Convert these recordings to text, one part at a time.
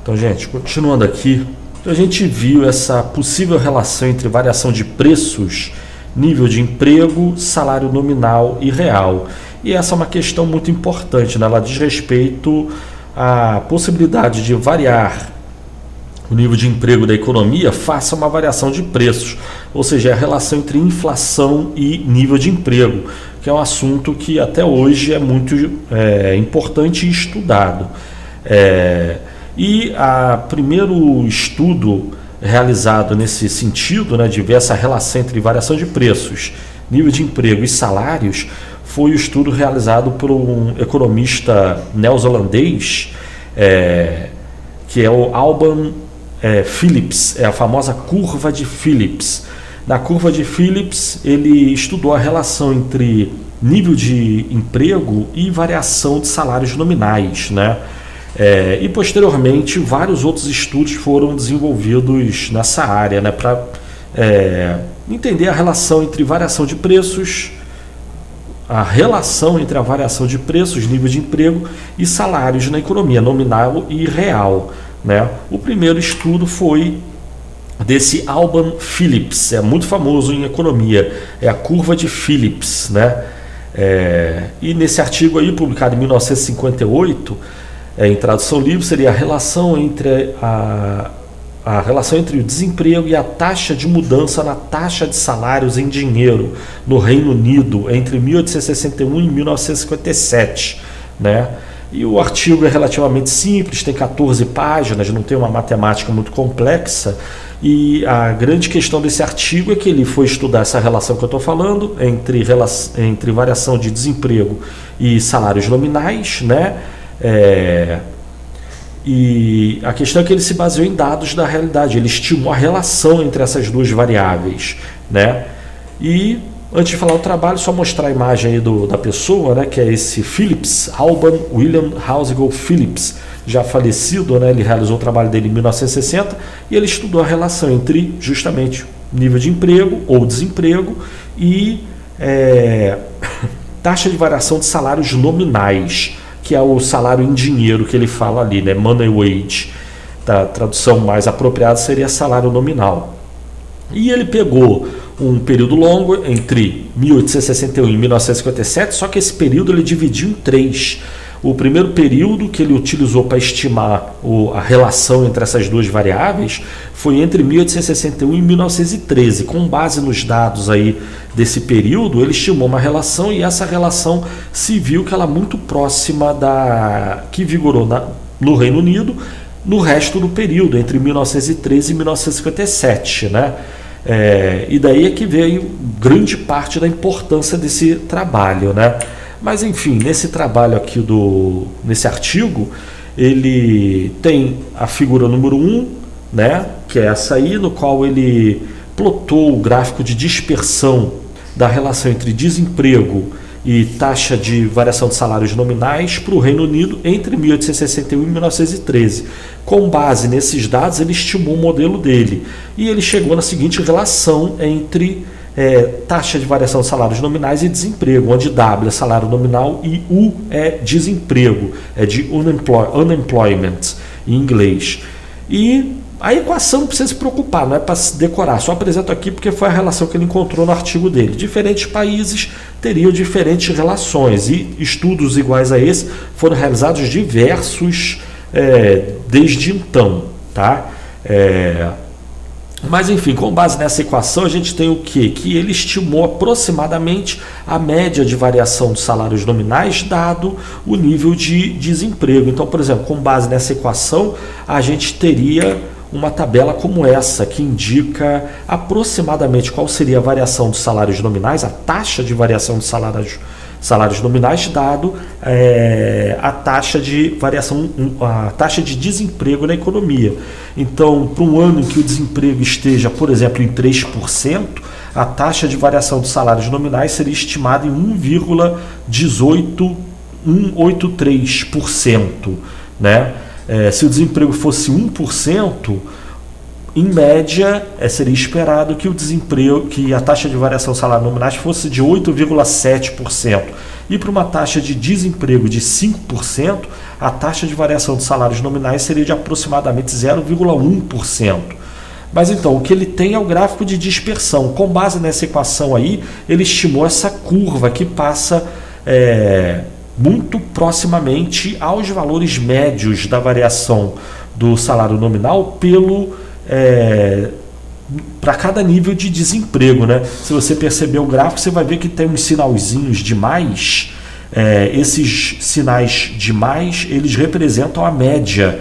Então, gente, continuando aqui, a gente viu essa possível relação entre variação de preços, nível de emprego, salário nominal e real. E essa é uma questão muito importante, né? Ela diz respeito à possibilidade de variar o nível de emprego da economia face a uma variação de preços, ou seja, a relação entre inflação e nível de emprego, que é um assunto que até hoje é muito importante e estudado. E o primeiro estudo realizado nesse sentido, né, de ver essa relação entre variação de preços, nível de emprego e salários, foi o estudo realizado por um economista neozelandês, que é o Alban Phillips, é a famosa curva de Phillips. Na curva de Phillips, ele estudou a relação entre nível de emprego e variação de salários nominais, né? E posteriormente vários outros estudos foram desenvolvidos nessa área, né, para entender a relação entre variação de preços, a relação entre a variação de preços, nível de emprego e salários na economia nominal e real, né? O primeiro estudo foi desse Alban Phillips, é muito famoso em economia, é a curva de Phillips, né? E nesse artigo aí, publicado em 1958, em tradução livre, seria a relação entre a relação entre o desemprego e a taxa de mudança na taxa de salários em dinheiro no Reino Unido entre 1861 e 1957, né? E o artigo é relativamente simples, tem 14 páginas, não tem uma matemática muito complexa, e a grande questão desse artigo é que ele foi estudar essa relação que eu estou falando entre variação de desemprego e salários nominais, né? E a questão é que ele se baseou em dados da realidade, ele estimou a relação entre essas duas variáveis, né? E antes de falar o trabalho, só mostrar a imagem aí da pessoa, né, que é esse Phillips, Alban William Housego Phillips, já falecido, né? Ele realizou o trabalho dele em 1960 e ele estudou a relação entre justamente nível de emprego ou desemprego e taxa de variação de salários nominais, que é o salário em dinheiro que ele fala ali, né? Money wage. A tradução mais apropriada seria salário nominal. E ele pegou um período longo entre 1861 e 1957, só que esse período ele dividiu em 3. O primeiro período que ele utilizou para estimar a relação entre essas duas variáveis foi entre 1861 e 1913. Com base nos dados aí desse período, ele estimou uma relação e essa relação se viu que ela é muito próxima da que vigorou no Reino Unido no resto do período, entre 1913 e 1957, né? E daí é que veio grande parte da importância desse trabalho, né? Mas enfim, nesse trabalho aqui, nesse artigo, ele tem a figura número 1, né, que é essa aí, no qual ele plotou o gráfico de dispersão da relação entre desemprego e taxa de variação de salários nominais para o Reino Unido entre 1861 e 1913. Com base nesses dados, ele estimou o modelo dele e ele chegou na seguinte relação entre taxa de variação de salários nominais e desemprego, onde W é salário nominal e U é desemprego, é de unemployment em inglês. E a equação não precisa se preocupar, não é para se decorar, só apresento aqui porque foi a relação que ele encontrou no artigo dele. Diferentes países teriam diferentes relações e estudos iguais a esse foram realizados diversos desde então, tá? Mas enfim, com base nessa equação a gente tem o quê? Que ele estimou aproximadamente a média de variação dos salários nominais dado o nível de desemprego. Então, por exemplo, com base nessa equação a gente teria uma tabela como essa, que indica aproximadamente qual seria a variação dos salários nominais, a taxa de variação dos salários nominais, dado a taxa de variação, a taxa de desemprego na economia. Então, para um ano em que o desemprego esteja, por exemplo, em 3%, a taxa de variação dos salários nominais seria estimada em 1,183%, né? Se o desemprego fosse 1%, em média, seria esperado que o desemprego, que a taxa de variação dos salários nominais fosse de 8,7%. E para uma taxa de desemprego de 5%, a taxa de variação dos salários nominais seria de aproximadamente 0,1%. Mas então, o que ele tem é o gráfico de dispersão. Com base nessa equação aí, ele estimou essa curva que passa muito proximamente aos valores médios da variação do salário nominal para cada nível de desemprego, né? Se você perceber o gráfico, você vai ver que tem uns sinalzinhos de mais. Esses sinais de mais, eles representam a média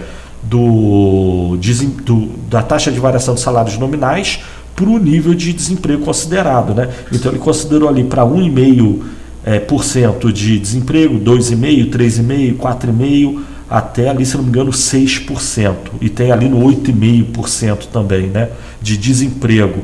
da taxa de variação dos salários nominais para o nível de desemprego considerado, né? Então ele considerou ali para 1,5% de desemprego, 2,5%, 3,5%, 4,5%, até ali, se não me engano, 6%. E tem ali no 8,5% também, né, de desemprego.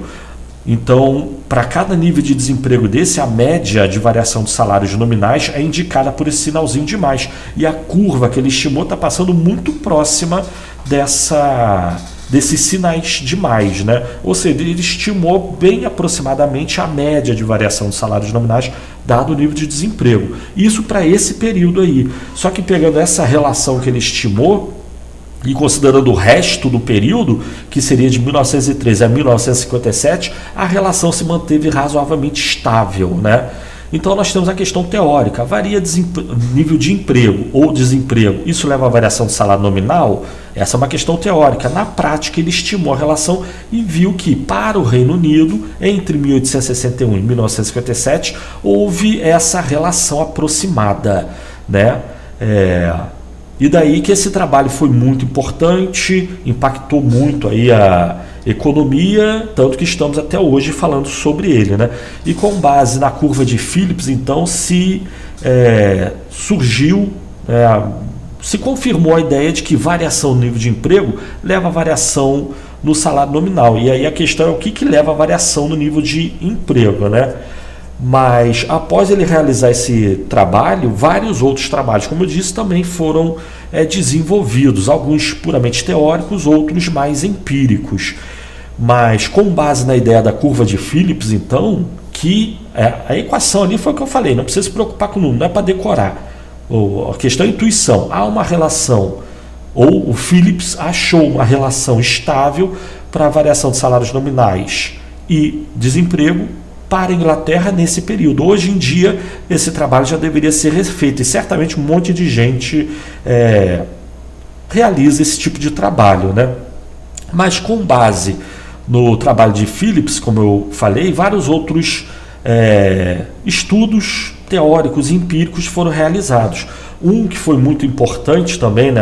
Então, para cada nível de desemprego desse, a média de variação dos salários nominais é indicada por esse sinalzinho de mais. E a curva que ele estimou está passando muito próxima desses sinais de mais, né? Ou seja, ele estimou bem aproximadamente a média de variação dos salários nominais dado o nível de desemprego. Isso para esse período aí. Só que pegando essa relação que ele estimou e considerando o resto do período, que seria de 1913 a 1957, a relação se manteve razoavelmente estável, né? Então nós temos a questão teórica. Varia nível de emprego ou desemprego. Isso leva à variação do salário nominal? Essa é uma questão teórica. Na prática, ele estimou a relação e viu que, para o Reino Unido, entre 1861 e 1957, houve essa relação aproximada, né? E daí que esse trabalho foi muito importante, impactou muito aí a economia, tanto que estamos até hoje falando sobre ele, né? E com base na curva de Phillips, então, se confirmou a ideia de que variação no nível de emprego leva a variação no salário nominal. E aí a questão é o que leva a variação no nível de emprego, né? Mas após ele realizar esse trabalho, vários outros trabalhos, como eu disse, também foram desenvolvidos, alguns puramente teóricos, outros mais empíricos. Mas com base na ideia da curva de Phillips, então, que a equação ali foi o que eu falei, não precisa se preocupar com o número, não é para decorar. A questão é intuição. Há uma relação, ou o Phillips achou uma relação estável para a variação de salários nominais e desemprego para a Inglaterra nesse período. Hoje em dia, esse trabalho já deveria ser refeito e certamente um monte de gente realiza esse tipo de trabalho, né? Mas com base no trabalho de Phillips, como eu falei, vários outros estudos teóricos e empíricos foram realizados. Um que foi muito importante também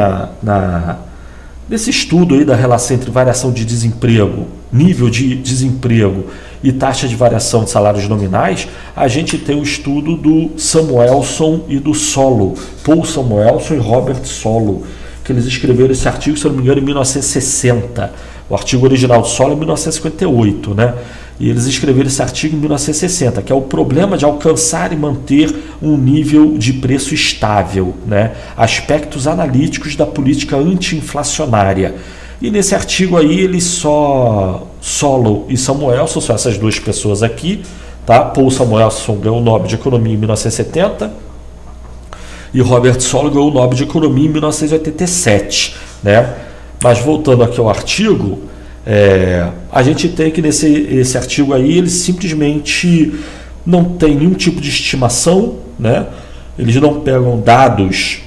nesse estudo aí da relação entre variação de desemprego, nível de desemprego e taxa de variação de salários nominais, a gente tem o estudo do Samuelson e do Solow, Paul Samuelson e Robert Solow, que eles escreveram esse artigo, se eu não me engano, em 1960. O artigo original do Solow é 1958, né? E eles escreveram esse artigo em 1960, que é o problema de alcançar e manter um nível de preço estável, né? Aspectos analíticos da política anti-inflacionária. E nesse artigo aí, Solow e Samuelson, são essas duas pessoas aqui, tá? Paul Samuelson ganhou o Nobel de Economia em 1970 e Robert Solow ganhou o Nobel de Economia em 1987, né? Mas voltando aqui ao artigo, a gente tem que esse artigo aí, ele simplesmente não tem nenhum tipo de estimação, né? Eles não pegam dados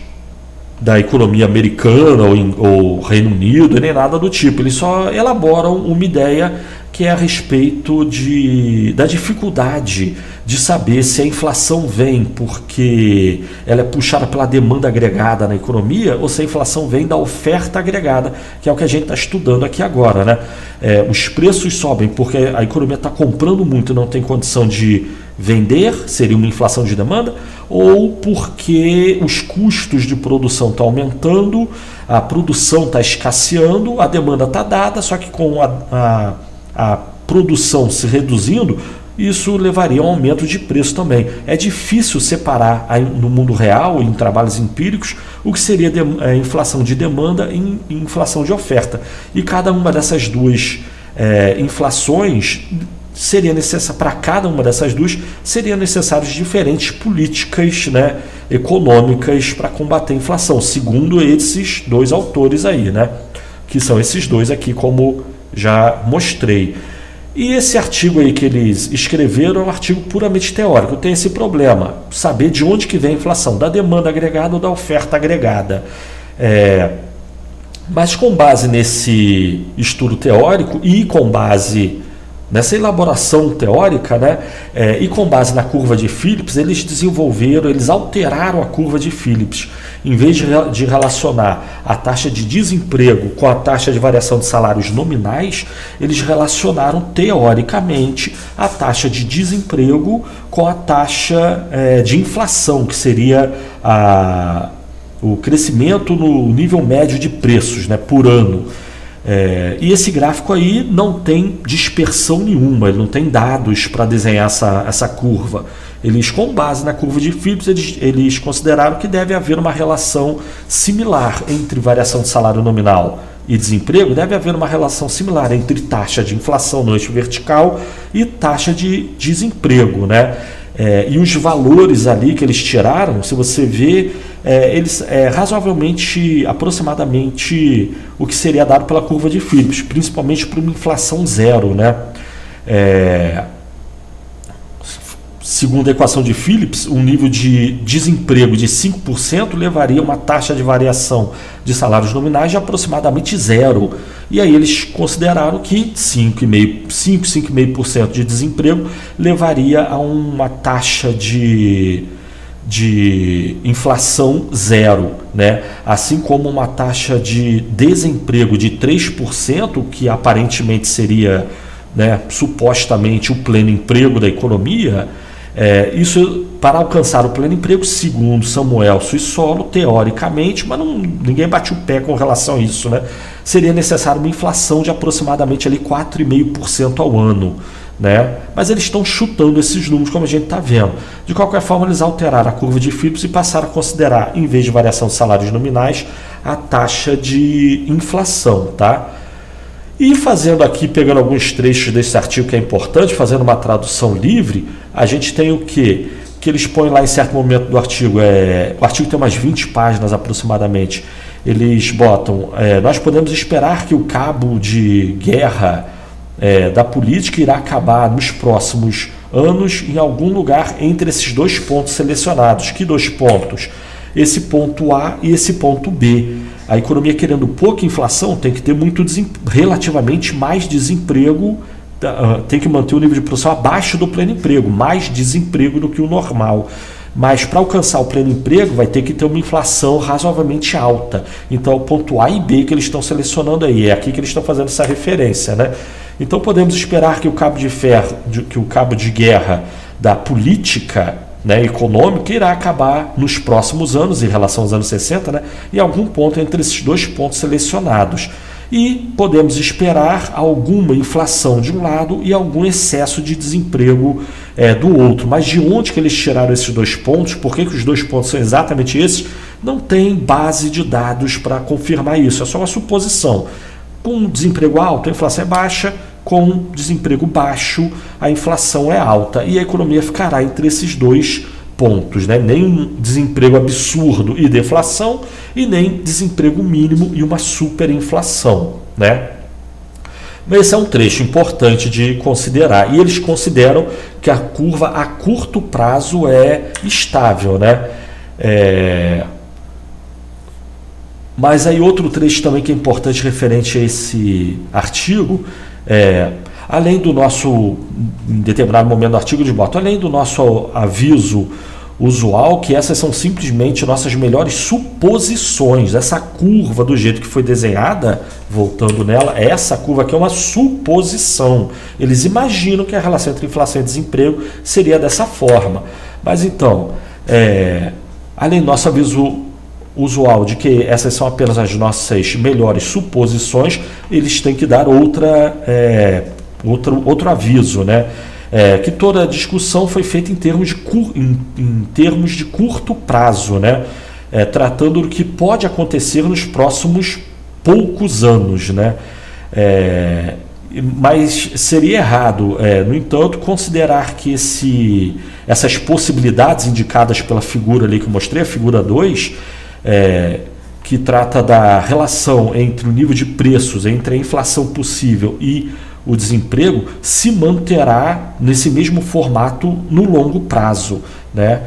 da economia americana ou Reino Unido, nem nada do tipo. Eles só elaboram uma ideia que é a respeito da dificuldade de saber se a inflação vem porque ela é puxada pela demanda agregada na economia ou se a inflação vem da oferta agregada, que é o que a gente está estudando aqui agora, né? Os preços sobem porque a economia está comprando muito e não tem condição de vender, seria uma inflação de demanda, ou porque os custos de produção estão aumentando, a produção está escasseando, a demanda está dada, só que com a produção se reduzindo, isso levaria a um aumento de preço também. É difícil separar no mundo real, em trabalhos empíricos, o que seria inflação de demanda e inflação de oferta. E cada uma dessas duas inflações seria necessário, para cada uma dessas duas, seriam necessárias diferentes políticas, né, econômicas para combater a inflação, segundo esses dois autores aí, né, que são esses dois aqui, como já mostrei. E esse artigo aí que eles escreveram é um artigo puramente teórico. Tem esse problema, saber de onde que vem a inflação, da demanda agregada ou da oferta agregada. Mas com base nesse estudo teórico e com base nessa elaboração teórica, né, e com base na curva de Phillips, eles alteraram a curva de Phillips. Em vez de relacionar a taxa de desemprego com a taxa de variação de salários nominais, eles relacionaram teoricamente a taxa de desemprego com a taxa de inflação, que seria o crescimento no nível médio de preços, né, por ano. E esse gráfico aí não tem dispersão nenhuma, ele não tem dados para desenhar essa curva. Eles, com base na curva de Phillips, eles consideraram que deve haver uma relação similar entre variação de salário nominal e desemprego, deve haver uma relação similar entre taxa de inflação no eixo vertical e taxa de desemprego, né? E os valores ali que eles tiraram, se você vê, eles razoavelmente, aproximadamente o que seria dado pela curva de Phillips, principalmente para uma inflação zero, né? Segundo a equação de Phillips, um nível de desemprego de 5% levaria a uma taxa de variação de salários nominais de aproximadamente zero. E aí eles consideraram que 5,5% de desemprego levaria a uma taxa de inflação zero, né? Assim como uma taxa de desemprego de 3%, que aparentemente seria, né, supostamente o pleno emprego da economia. Isso, para alcançar o pleno emprego, segundo Samuel Suissolo, teoricamente, mas ninguém bate o pé com relação a isso, né? Seria necessário uma inflação de aproximadamente ali 4,5% ao ano, né? Mas eles estão chutando esses números, como a gente está vendo. De qualquer forma, eles alteraram a curva de Phillips e passaram a considerar, em vez de variação de salários nominais, a taxa de inflação, tá? E fazendo aqui, pegando alguns trechos desse artigo que é importante, fazendo uma tradução livre, a gente tem o quê? Que eles põem lá em certo momento do artigo, o artigo tem umas 20 páginas aproximadamente, eles botam, nós podemos esperar que o cabo de guerra da política irá acabar nos próximos anos em algum lugar entre esses dois pontos selecionados. Que dois pontos? Esse ponto A e esse ponto B. A economia querendo pouca inflação tem que ter relativamente mais desemprego, tem que manter o nível de produção abaixo do pleno emprego, mais desemprego do que o normal. Mas para alcançar o pleno emprego vai ter que ter uma inflação razoavelmente alta. Então é o ponto A e B que eles estão selecionando aí, é aqui que eles estão fazendo essa referência, né? Então podemos esperar que o cabo de ferro, que o cabo de guerra da política, né, econômica irá acabar nos próximos anos, em relação aos anos 60, né, em algum ponto entre esses dois pontos selecionados. E podemos esperar alguma inflação de um lado e algum excesso de desemprego do outro. Mas de onde que eles tiraram esses dois pontos? Por que os dois pontos são exatamente esses? Não tem base de dados para confirmar isso, é só uma suposição. Com desemprego alto, a inflação é baixa. Com desemprego baixo, a inflação é alta e a economia ficará entre esses dois pontos, né? Nem um desemprego absurdo e deflação e nem desemprego mínimo e uma superinflação, né? Mas esse é um trecho importante de considerar e eles consideram que a curva a curto prazo é estável, né? Mas aí outro trecho também que é importante referente a esse artigo, além do nosso, em determinado momento do artigo de boto, além do nosso aviso usual, que essas são simplesmente nossas melhores suposições, essa curva do jeito que foi desenhada, voltando nela, essa curva aqui é uma suposição, eles imaginam que a relação entre inflação e desemprego seria dessa forma, mas então, além do nosso aviso usual de que essas são apenas as nossas melhores suposições, eles têm que dar outro aviso, né? que toda a discussão foi feita em termos de curto prazo, né? Tratando do que pode acontecer nos próximos poucos anos, né? Mas seria errado, no entanto, considerar que essas possibilidades indicadas pela figura ali que eu mostrei, a figura 2, que trata da relação entre o nível de preços, entre a inflação possível e o desemprego, se manterá nesse mesmo formato no longo prazo, né?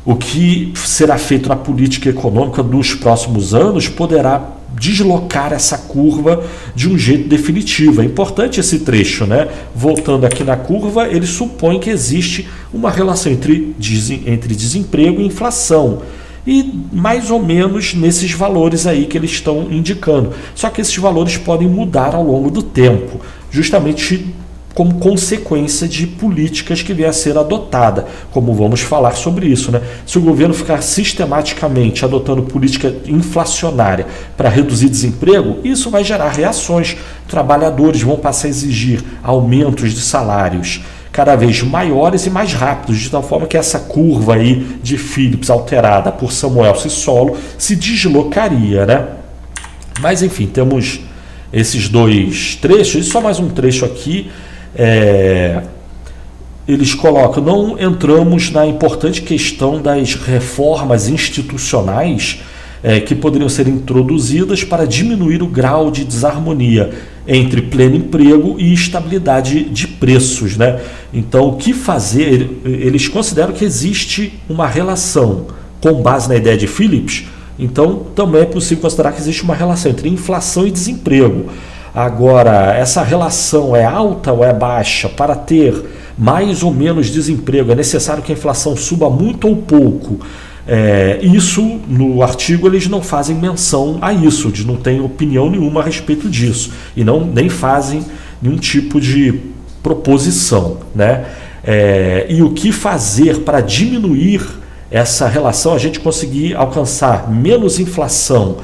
O que será feito na política econômica dos próximos anos poderá deslocar essa curva de um jeito definitivo. É importante esse trecho, né? Voltando aqui na curva, ele supõe que existe uma relação entre desemprego e inflação. E mais ou menos nesses valores aí que eles estão indicando. Só que esses valores podem mudar ao longo do tempo, justamente como consequência de políticas que venham a ser adotada, como vamos falar sobre isso, né? Se o governo ficar sistematicamente adotando política inflacionária para reduzir desemprego, isso vai gerar reações. Trabalhadores vão passar a exigir aumentos de salários cada vez maiores e mais rápidos, de tal forma que essa curva aí de Phillips alterada por Samuel Sissolo se deslocaria, né? Mas enfim, temos esses dois trechos, e só mais um trecho aqui. Eles colocam: não entramos na importante questão das reformas institucionais que poderiam ser introduzidas para diminuir o grau de desarmonia entre pleno emprego e estabilidade de preços, né? Então, o que fazer? Eles consideram que existe uma relação, com base na ideia de Phillips, então também é possível considerar que existe uma relação entre inflação e desemprego. Agora, essa relação é alta ou é baixa? Para ter mais ou menos desemprego, é necessário que a inflação suba muito ou pouco? Isso, no artigo, eles não fazem menção a isso, eles não têm opinião nenhuma a respeito disso, e nem fazem nenhum tipo de proposição, né? E o que fazer para diminuir essa relação, a gente conseguir alcançar menos inflação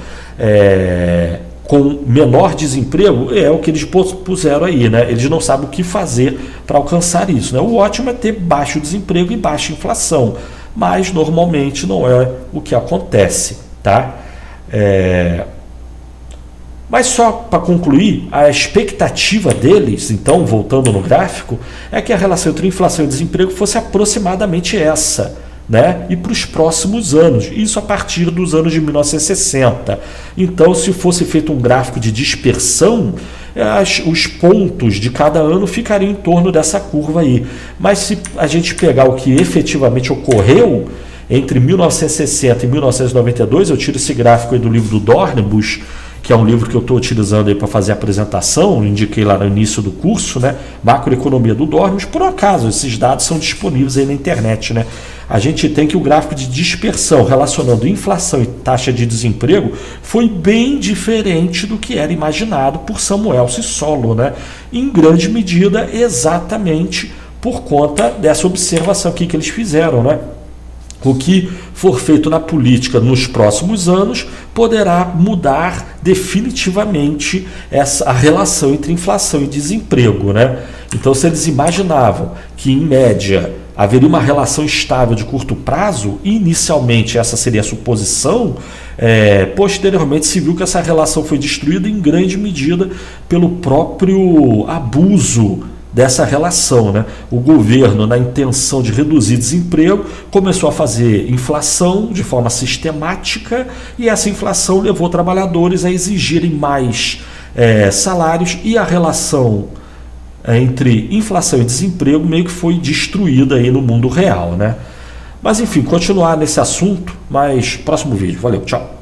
com menor desemprego, é o que eles puseram aí, né? Eles não sabem o que fazer para alcançar isso, né? O ótimo é ter baixo desemprego e baixa inflação, mas normalmente não é o que acontece, tá? Mas só para concluir, a expectativa deles, então, voltando no gráfico, é que a relação entre inflação e desemprego fosse aproximadamente essa, né? E para os próximos anos, isso a partir dos anos de 1960. Então, se fosse feito um gráfico de dispersão, os pontos de cada ano ficariam em torno dessa curva aí. Mas se a gente pegar o que efetivamente ocorreu entre 1960 e 1992, eu tiro esse gráfico aí do livro do Dornbusch, que é um livro que eu estou utilizando aí para fazer a apresentação, eu indiquei lá no início do curso, né? Macroeconomia do Dornbusch. Por acaso, esses dados são disponíveis aí na internet, né? A gente tem que o gráfico de dispersão relacionando inflação e taxa de desemprego foi bem diferente do que era imaginado por Samuel Sissolo, né? Em grande medida, exatamente por conta dessa observação aqui que eles fizeram, né? O que for feito na política nos próximos anos poderá mudar definitivamente a relação entre inflação e desemprego, né? Então, se eles imaginavam que, em média, haveria uma relação estável de curto prazo, inicialmente essa seria a suposição, posteriormente se viu que essa relação foi destruída em grande medida pelo próprio abuso dessa relação, né? O governo, na intenção de reduzir desemprego, começou a fazer inflação de forma sistemática, e essa inflação levou trabalhadores a exigirem mais salários, e a relação entre inflação e desemprego meio que foi destruída aí no mundo real, né? Mas enfim, continuar nesse assunto, mas próximo vídeo. Valeu, tchau!